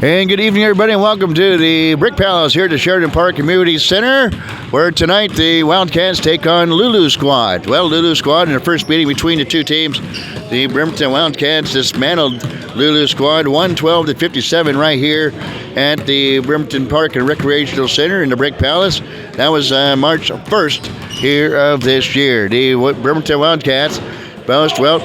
And good evening, everybody, and welcome to the Brick Palace here at the Sheridan Park Community Center, where tonight the Wildcats take on LULU Squad. Well, LULU Squad in the first meeting between the two teams, the Bremerton Wildcats dismantled LULU Squad 112-57 right here at the Bremerton Park and Recreational Center in the Brick Palace. That was March 1st here of this year. The Bremerton Wildcats boast, well,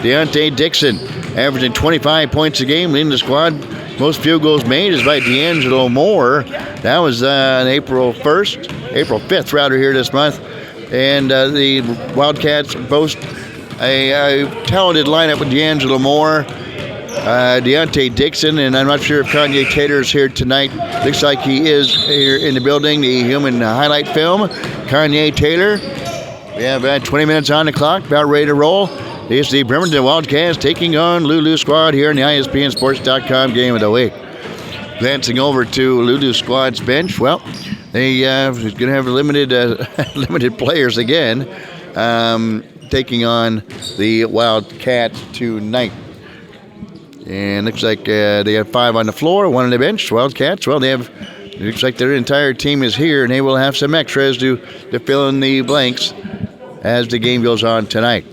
Deontay Dixon averaging 25 points a game, leading the squad. Most field goals made is by D'Angelo Moore. That was on April 5th, rather, here this month. And the Wildcats boast a talented lineup with D'Angelo Moore, Deontay Dixon, and I'm not sure if Kanye Taylor is here tonight. Looks like he is here in the building, the human highlight film. Kanye Taylor. We have about 20 minutes on the clock, about ready to roll. It's the Bremerton Wildcats taking on LULU Squad here in the ISPNSports.com game of the week. Glancing over to LULU Squad's bench, well, they going to have limited players again, taking on the Wildcats tonight. And looks like they have 5 on the floor, 1 on the bench. Wildcats, well, looks like their entire team is here, and they will have some extras to fill in the blanks as the game goes on tonight.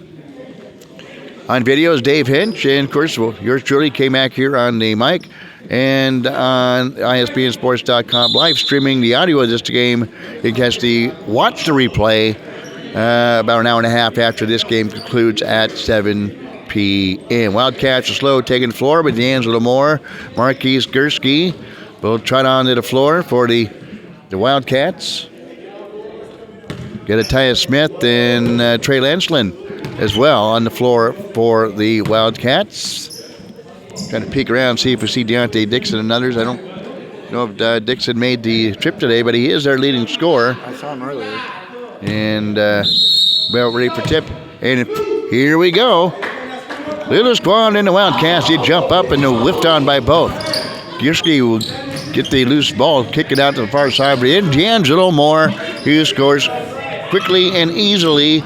On video is Dave Hinch, and of course, yours truly, K-Mac here on the mic, and on ISPNSports.com live streaming the audio of this game. You can watch the replay about an hour and a half after this game concludes at 7 p.m. Wildcats are slow taking the floor, but D'Angelo Moore, Marquise Gursky will trot onto the floor for the Wildcats. Get Tyus Smith and Trey Lancelin as well on the floor for the Wildcats. Trying to peek around, see if we see Deontay Dixon and others. I don't know if Dixon made the trip today, but he is their leading scorer. I saw him earlier. And about ready for tip. And here we go. LULU Squad and the Wildcats. You jump up and they're whiffed on by both. Gierski will get the loose ball, kick it out to the far side. But in D'Angelo Moore, who scores quickly and easily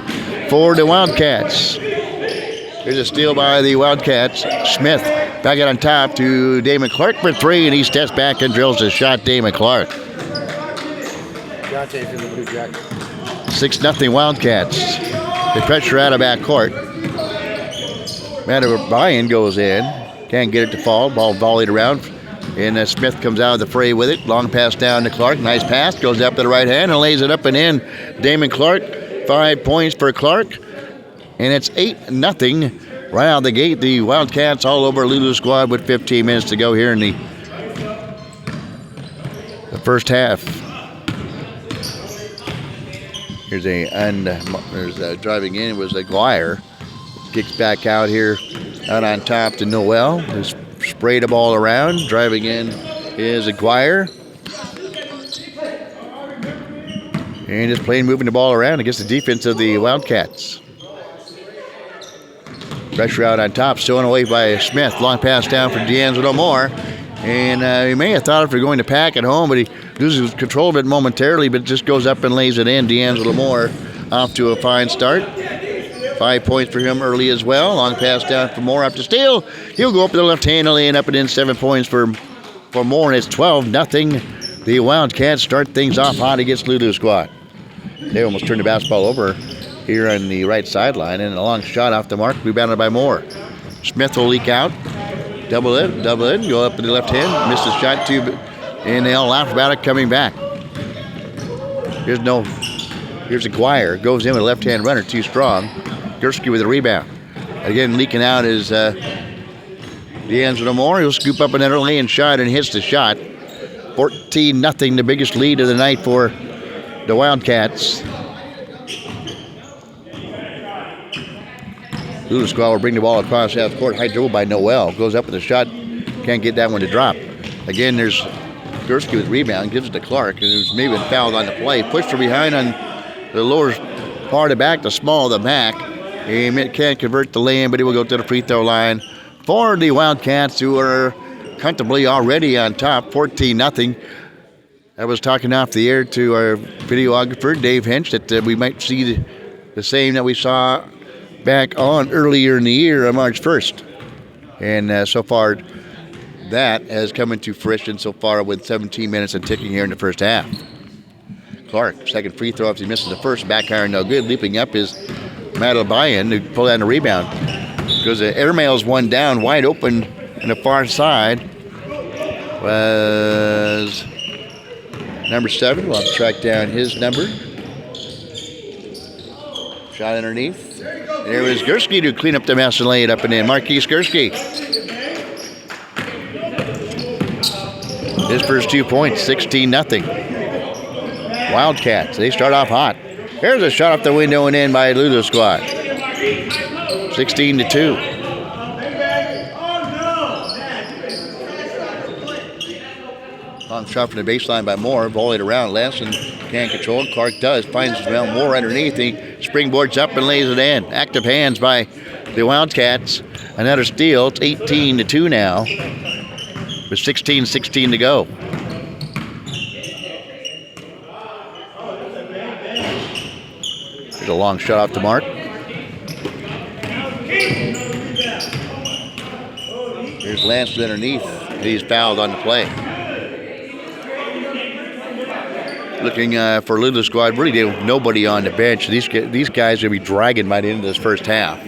for the Wildcats. There's a steal by the Wildcats. Smith back out on top to Damon Clark for 3, and he steps back and drills a shot. Damon Clark. Deontay's in the blue jacket. 6-0 Wildcats. The pressure out of back court. Matt O'Brien goes in. Can't get it to fall. Ball volleyed around. And Smith comes out of the fray with it. Long pass down to Clark. Nice pass. Goes up to the right hand and lays it up and in. Damon Clark. 5 points for Clark. And it's 8-0 right out of the gate. The Wildcats all over LULU Squad with 15 minutes to go here in the first half. There's driving in was Aguirre. Kicks back out here, out on top to Noel. Just sprayed the ball around. Driving in is Aguirre. And just moving the ball around against the defense of the Wildcats. Pressure out on top, stolen away by Smith. Long pass down for D'Angelo Moore. And he may have thought if they're going to pack at home, but he loses control of it momentarily, but just goes up and lays it in. D'Angelo Moore off to a fine start. 5 points for him early as well. Long pass down for Moore up to steal. He'll go up to the left hand, laying up and in. 7 points for Moore, and it's 12-0. The Wildcats start things off hot against LULU Squad. They almost turned the basketball over here on the right sideline, and a long shot off the mark, rebounded by Moore. Smith will leak out. Double in, go up to the left hand, missed the shot too, and they all laugh about it coming back. Here's Aguirre, goes in with a left-hand runner, too strong. Gursky with a rebound. Again, leaking out is D'Angelo Moore. He'll scoop up another lane shot and hits the shot. 14-0, the biggest lead of the night for the Wildcats. LULU Squad will bring the ball across half court. High dribble by Noel. Goes up with a shot. Can't get that one to drop. Again, there's Gursky with rebound. Gives it to Clark. Who's maybe been fouled on the play. Pushed from behind on the lower part of the back, the small of the back. He can't convert the lay-in, but he will go to the free throw line for the Wildcats, who are comfortably already on top, 14-0. I was talking off the air to our videographer, Dave Hinch, that we might see the same that we saw back on earlier in the year on March 1st. And so far, that has come into fruition so far with 17 minutes and ticking here in the first half. Clark, second free throw after he misses the first. Back iron, no good. Leaping up is Matt O'Brien who pulled out a rebound. Because the Airmail's one down, wide open on the far side was number 7. We'll have to track down his number. Shot underneath. There was Gursky to clean up the mess and lay it up and in. Marquise Gursky. His first 2 points, 16-0. Wildcats, they start off hot. Here's a shot off the window and in by LULU squad. 16-2. Long shot from the baseline by Moore. Volleyed around. Lansing can't control it. Clark does. Finds Moore underneath. He springboards up and lays it in. Active hands by the Wildcats. Another steal. It's 18-2 now. With 16-16 to go. There's a long shot off the mark. Here's Lansing underneath. He's fouled on the play. Looking for LULU squad, really nobody on the bench. These guys will be dragging by the end of this first half.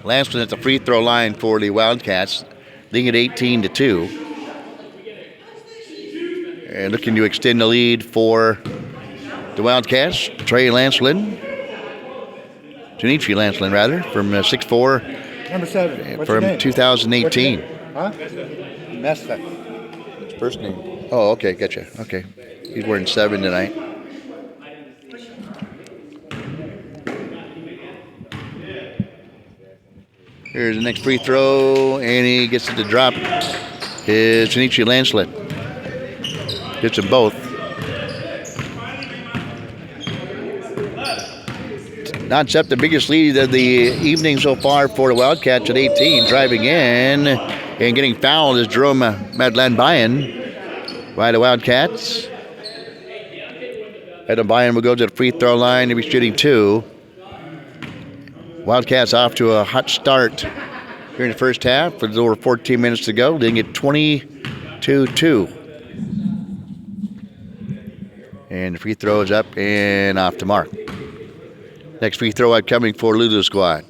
Lansing at the free throw line for the Wildcats, leading at 18-2. And looking to extend the lead for the Wildcats, Trey Lancelin. Junichi Lancelin, rather, from 6'4". Number 7. What's from your name? 2018. Huh? Mesta. First name. Oh, okay, gotcha. Okay. He's wearing 7 tonight. Here's the next free throw, and he gets it to drop. It's Junichi Lancelin. Gets them both. Not up the biggest lead of the evening so far for the Wildcats at 18. Driving in and getting fouled is Jerome Madlan-Bayan by the Wildcats. Madlan-Bayan will go to the free throw line. He'll be shooting 2. Wildcats off to a hot start here in the first half with over 14 minutes to go. They get 22-2. And the free throw is up and off the mark. Next free throw out coming for LULU squad.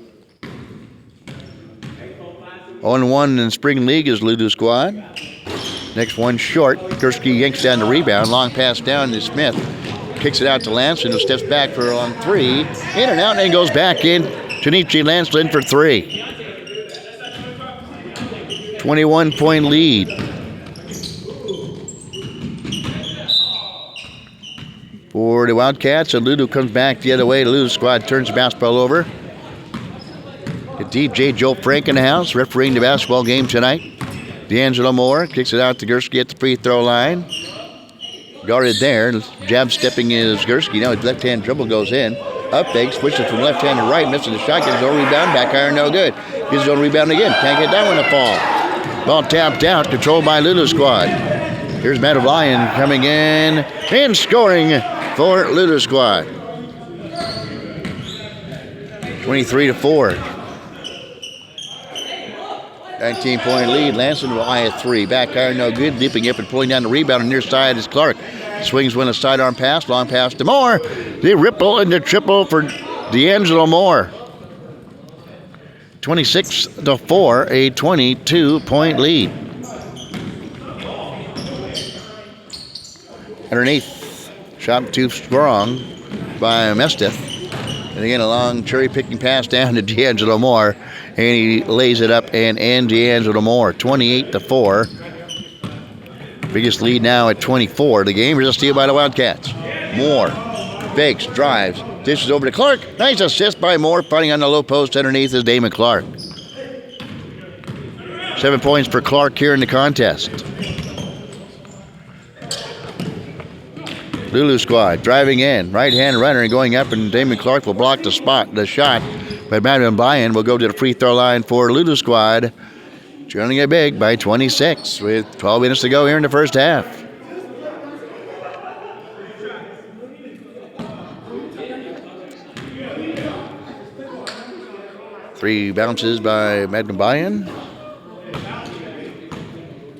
0-1 in spring league is LULU squad. Next one short. Gursky yanks down the rebound. Long pass down to Smith. Kicks it out to Lansing, who steps back for a long 3. In and out, and then goes back in. Junichi Lancelin for 3. 21-point lead. For the Wildcats, and LULU comes back the other way. The LULU squad turns the basketball over. The DJ Joe Frank in the house, refereeing the basketball game tonight. D'Angelo Moore kicks it out to Gursky at the free throw line. Guarded there. Jab stepping is Gursky. Now his left-hand dribble goes in. Up fake, switches from left hand to right, missing the shot, gets his own rebound, back iron, no good. Gets his own rebound again, can't get that one to fall. Ball tapped out, controlled by LULU squad. Here's Matt O'Brien coming in and scoring for LULU squad. 23-4. 19-point lead. Lansing will eye at 3. Back iron, no good. Leaping up and pulling down the rebound on the near side is Clark. Swings one a sidearm pass. Long pass to Moore. The ripple and the triple for D'Angelo Moore. 26-4, a 22-point lead. Underneath, shot too strong by Mesteth. And again, a long cherry-picking pass down to D'Angelo Moore. And he lays it up and D'Angelo Moore. 28-4. Biggest lead now at 24. The game is a steal by the Wildcats. Moore fakes, drives, dishes over to Clark. Nice assist by Moore. Fighting on the low post underneath is Damon Clark. 7 points for Clark here in the contest. LULU squad driving in. Right-hand runner and going up, and Damon Clark will block the shot. But Madlan-Bayan will go to the free throw line for LULU squad. Trailing it big by 26 with 12 minutes to go here in the first half. Three bounces by Madlan-Bayan.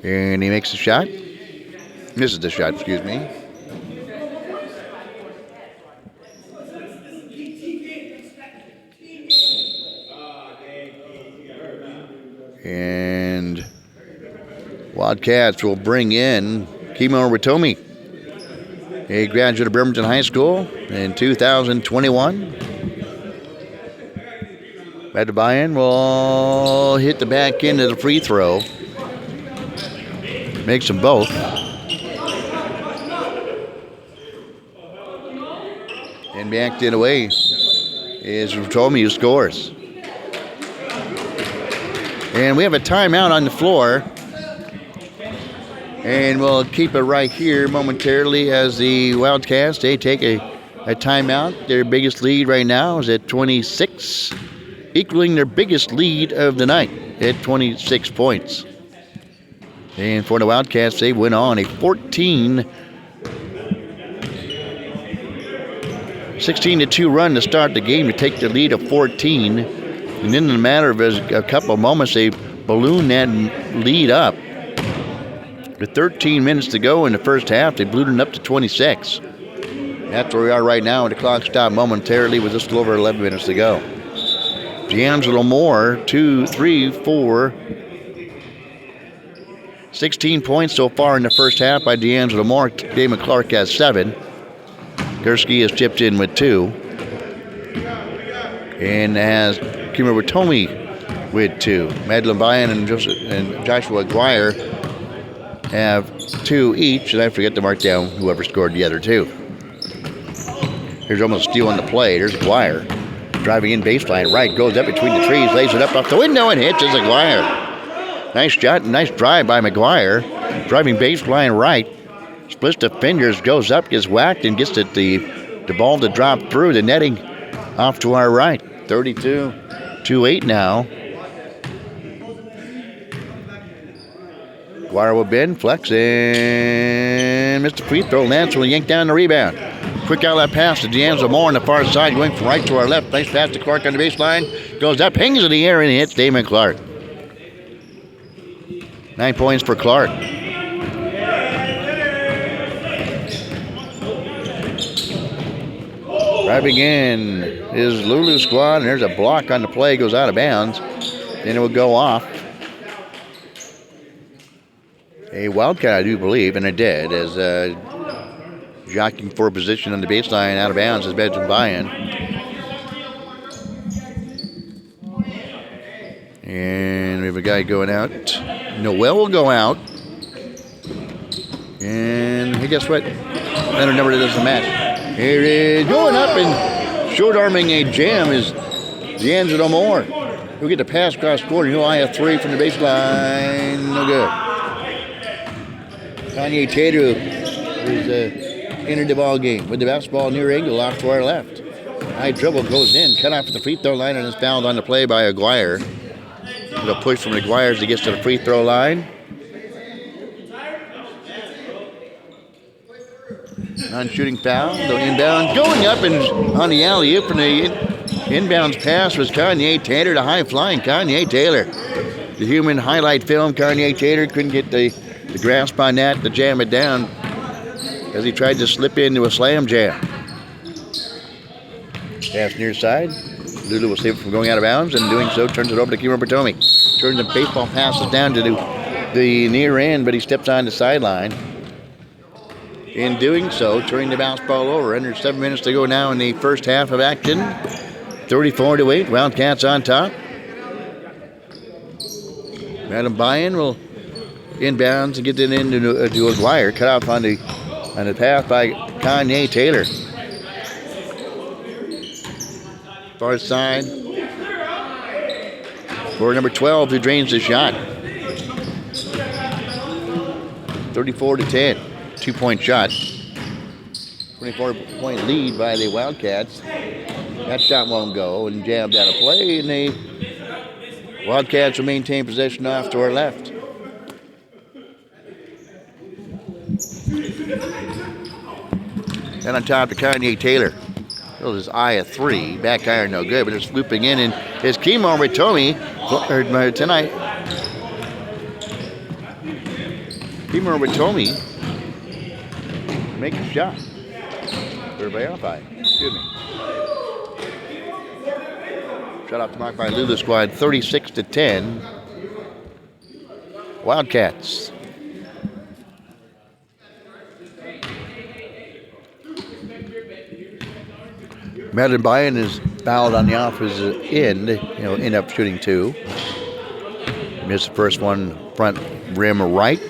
And he makes the shot. Misses the shot, excuse me. And Wildcats will bring in Kimo Ratomi, a graduate of Bremerton High School in 2021. Adebayan will hit the back end of the free throw. Makes them both. And backed it away is Ratomi, who scores. And we have a timeout on the floor. And we'll keep it right here momentarily as the Wildcats, they take a timeout. Their biggest lead right now is at 26, equaling their biggest lead of the night at 26 points. And for the Wildcats, they went on a 16-2 run to start the game to take the lead of 14. And then in a matter of a couple of moments, they ballooned that lead up. With 13 minutes to go in the first half, they blew it up to 26. That's where we are right now, and the clock stopped momentarily with just a little over 11 minutes to go. D'Angelo Moore, 16 points so far in the first half by D'Angelo Moore. Damon Clark has 7. Gursky has chipped in with 2. And has Kimo Ratomi with 2. Madeline Bayan and Joshua Aguirre have 2 each, and I forget to mark down whoever scored the other 2. Here's almost a steal on the play. There's Aguirre driving in baseline right, goes up between the trees, lays it up off the window and hits as Aguirre. Nice shot, nice drive by McGuire, driving baseline right, splits the fingers, goes up, gets whacked, and gets the ball to drop through the netting off to our right. 32-8 now. Aguirre will bend, flex, and missed the free throw. Lance will yank down the rebound. Quick outlet pass to D'Angelo Moore on the far side, going from right to our left. Nice pass to Clark on the baseline. Goes up, hangs in the air, and hits Damon Clark. 9 points for Clark. Driving in is LULU squad, and there's a block on the play, goes out of bounds. Then it will go off. A Wildcat, I do believe, and it did, as jockeying for position on the baseline out of bounds is Benjamin Bayan. And we have a guy going out. Noel will go out. And hey, guess what? Another number that doesn't match. Here is going up and short-arming a jam is D'Angelo Moore. He'll get the pass across court, and he'll eye a 3 from the baseline. No good. Kanye Tater is entered the ball game with the basketball near angle off to our left. High dribble goes in, cut off at the free throw line, and is fouled on the play by Aguirre. A push from Aguirre as he gets to the free throw line. Non-shooting foul, the inbound going up and on the alley-oop, and the inbounds pass was Kanye Taylor, the high-flying Kanye Taylor. The human highlight film, Kanye Taylor couldn't get the grasp on that to jam it down as he tried to slip into a slam jam. Pass near side. Lulu will save it from going out of bounds, and doing so turns it over to Kimo Ratomi. Turns the baseball passes down to the near end, but he steps on the sideline. In doing so, turning the bounce ball over. Under 7 minutes to go now in the first half of action. 34-8, Wildcats on top. Madam Bayan will inbounds and get it into Aguirre. Cut off on the path by Kanye Taylor. Far side for number 12, who drains the shot. 34-10. 2-point shot. 24-point lead by the Wildcats. That shot won't go and jabbed out of play, and the Wildcats will maintain possession off to our left. And on top to Kanye Taylor. Built his eye a 3. Back iron no good, but it's looping in, and it's Kimo Ratomi tonight. Beamer with Tommy. Make a shot. Everybody identified. Excuse me. Shot off the mark by LULU squad, 36-10. Wildcats. Madeline Bryan is fouled on the opposite end. End up shooting two. Missed the first one, front rim right.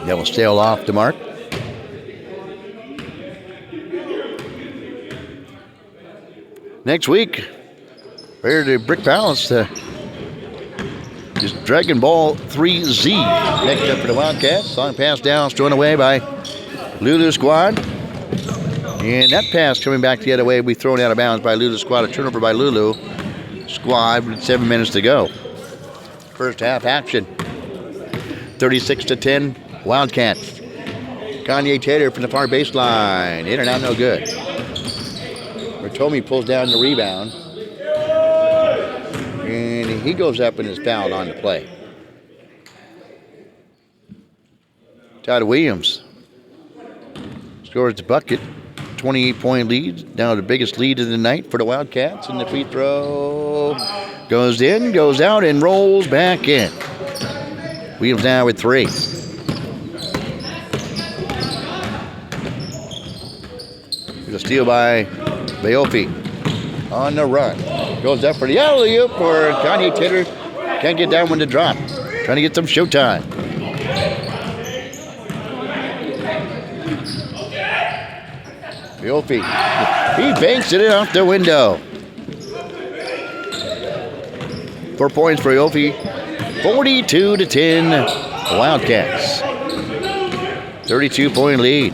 That will sail off the mark. Next week, here at the Brick Palace, is Dragon Ball 3Z. Next up for the Wildcats. Long pass down, thrown away by LULU squad. And that pass coming back the other way, we thrown out of bounds by LULU squad. A turnover by LULU squad with 7 minutes to go. First half action. 36-10, Wildcats. Kanye Taylor from the far baseline. In and out, no good. Tommy pulls down the rebound. And he goes up and is fouled on the play. Todd Williams scores the bucket. 28-point lead. Now the biggest lead of the night for the Wildcats. And the free throw goes in, goes out, and rolls back in. Williams now with three. There's a steal by Bayofi on the run. Goes up for the alley-oop for Kanye Taylor. Can't get down when to drop. Trying to get some showtime. Bayofi. He banks it in off the window. 4 points for Bayofi. 42-10 Wildcats. 32-point lead.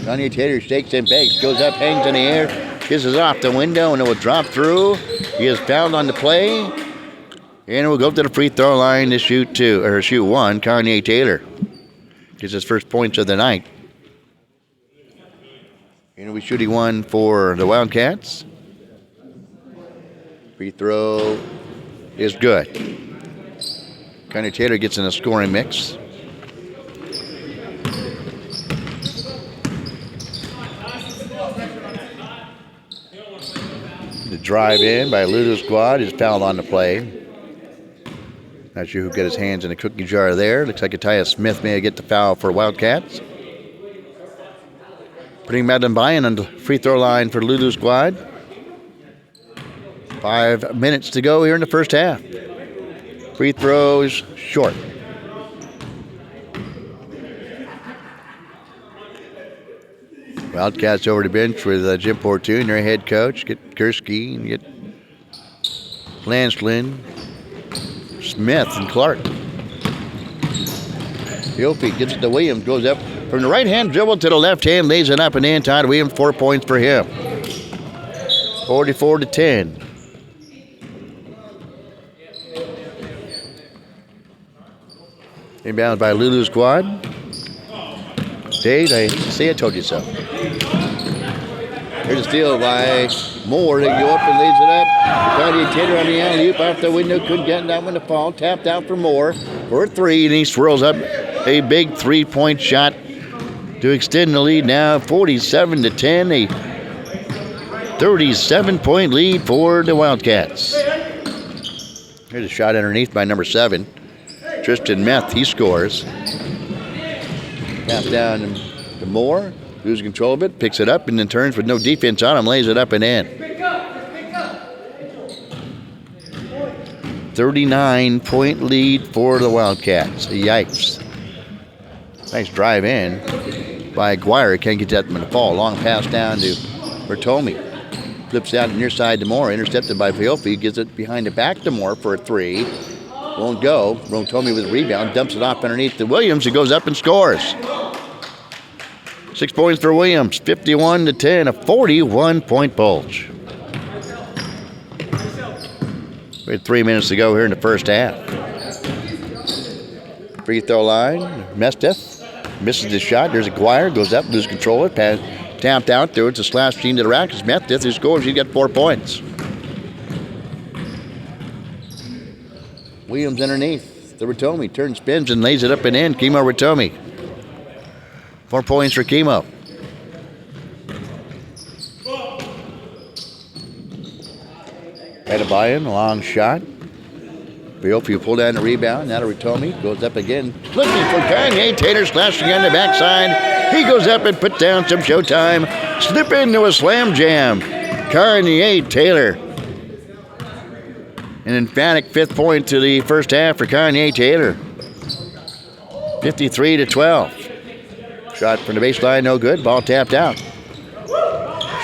Kanye Taylor shakes and bakes, goes up, hangs in the air, kisses off the window, and it will drop through. He is fouled on the play, and will go to the free throw line to shoot one. Kanye Taylor gets his first points of the night. And we're shooting one for the Wildcats. Free throw is good. Kanye Taylor gets in a scoring mix. The drive in by LULU squad is fouled on the play. Not sure who got his hands in a cookie jar there. Looks like Atias Smith may get the foul for Wildcats. Putting Madeline Bryan on the free throw line for LULU squad. 5 minutes to go here in the first half. Free throws short. Wildcats over the bench with Jim Portune, their head coach. Get Gursky and get Lanslin, Smith, and Clark. Yopi gives it to Williams, goes up from the right hand dribble to the left hand, lays it up and in. Todd Williams, 4 points for him. 44-10. Inbound by LULU squad. Dave, I say I told you so. Here's a steal by Moore. They go up and lays it up. Kanye Taylor on the alley-oop off the window. Couldn't get that one to fall. Tapped out for Moore for a three, and he swirls up a big 3-point shot to extend the lead now 47-10. A 37-point lead for the Wildcats. Here's a shot underneath by number 7. Tristan Meth, he scores. Taps down to Moore, loses control of it, picks it up, and then turns with no defense on him, lays it up and in. 39-point lead for the Wildcats. Yikes. Nice drive in by Aguirre. Can't get that one to fall. Long pass down to Bertomi. Flips out near side to Moore, intercepted by Viofi, gives it behind the back to Moore for a three. Won't go. Bertomi with a rebound, dumps it off underneath to Williams, who goes up and scores. 6 points for Williams, 51-10, a 41-point bulge. We had 3 minutes to go here in the first half. Free throw line, Mesteth misses the shot. There's Aguirre, goes up, loses control of it, pass tapped out there. It's a slash team to the rack. It's Mesteth who scores. He's got 4 points. Williams underneath. The Ratomi turns, spins, and lays it up and in. Kimo Ratomi. 4 points for Kimo. Adabayan, a long shot. Biofi pull down the rebound. Now to Ratomi. Goes up again. Looking for Kanye. Taylor slashing on the backside. He goes up and puts down some showtime. Slip into a slam jam. Kanye Taylor. An emphatic 5th point to the first half for Kanye Taylor. 53-12. Shot from the baseline, no good. Ball tapped out.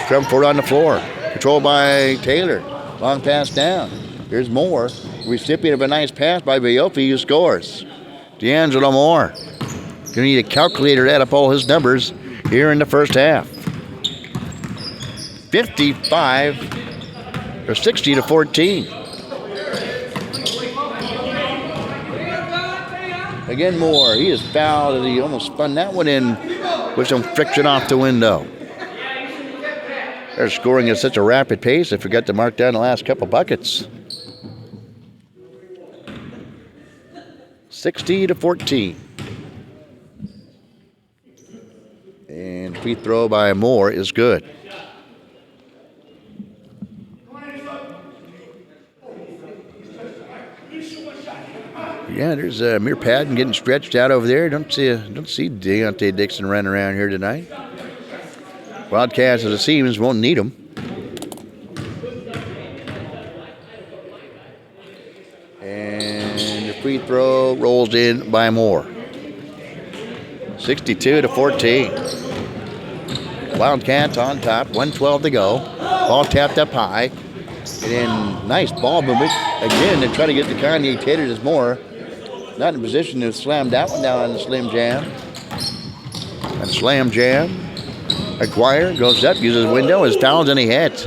Strumford on the floor. Controlled by Taylor. Long pass down. Here's Moore. Recipient of a nice pass by Biofi, who scores. D'Angelo Moore. Going to need a calculator to add up all his numbers here in the first half. 60-14. Again, Moore. He is fouled, and he almost spun that one in with some friction off the window. They're scoring at such a rapid pace, they forgot to mark down the last couple buckets. 60-14. And free throw by Moore is good. Yeah, there's Amir Patton getting stretched out over there. Don't see Deontay Dixon running around here tonight. Wildcats, as it seems, won't need him. And the free throw rolls in by Moore. 62-14. Wildcats on top, 1:12 to go. Ball tapped up high. And then nice ball movement. Again, they try to get the Kanye Taylor as Moore. Not in a position to slam that one down on the slim jam. And slam jam. Aguirre goes up, uses window, his fouls, and he hits.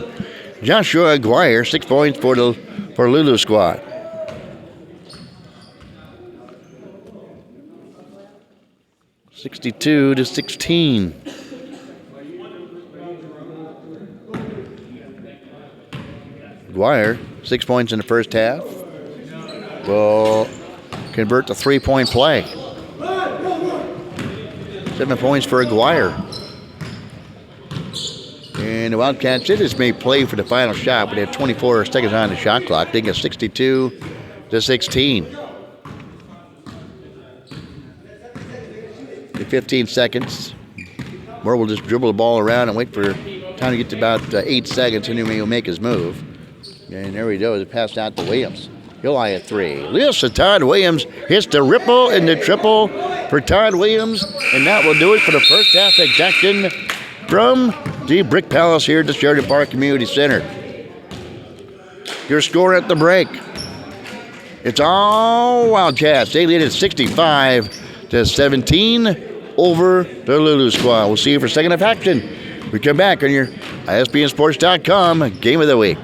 Joshua Aguirre, 6 points for LULU squad. (62-16). Aguirre, 6 points in the first half. Will convert to 3-point play. 7 points for Aguirre. And the Wildcats did this may play for the final shot, but they have 24 seconds on the shot clock. They get 62-16. 15 seconds. Moore will just dribble the ball around and wait for time to get to about 8 seconds, and then he'll make his move. And there we go. It passed out to Williams. He'll eye at 3. Listen, Todd Williams hits the ripple and the triple for Todd Williams, and that will do it for the first half action from the Brick Palace here at the Sheridan Park Community Center. Your score at the break. It's all Wildcats. They lead at 65-17 over the LULU squad. We'll see you for second half action. We come back on your ISBNsports.com Game of the Week.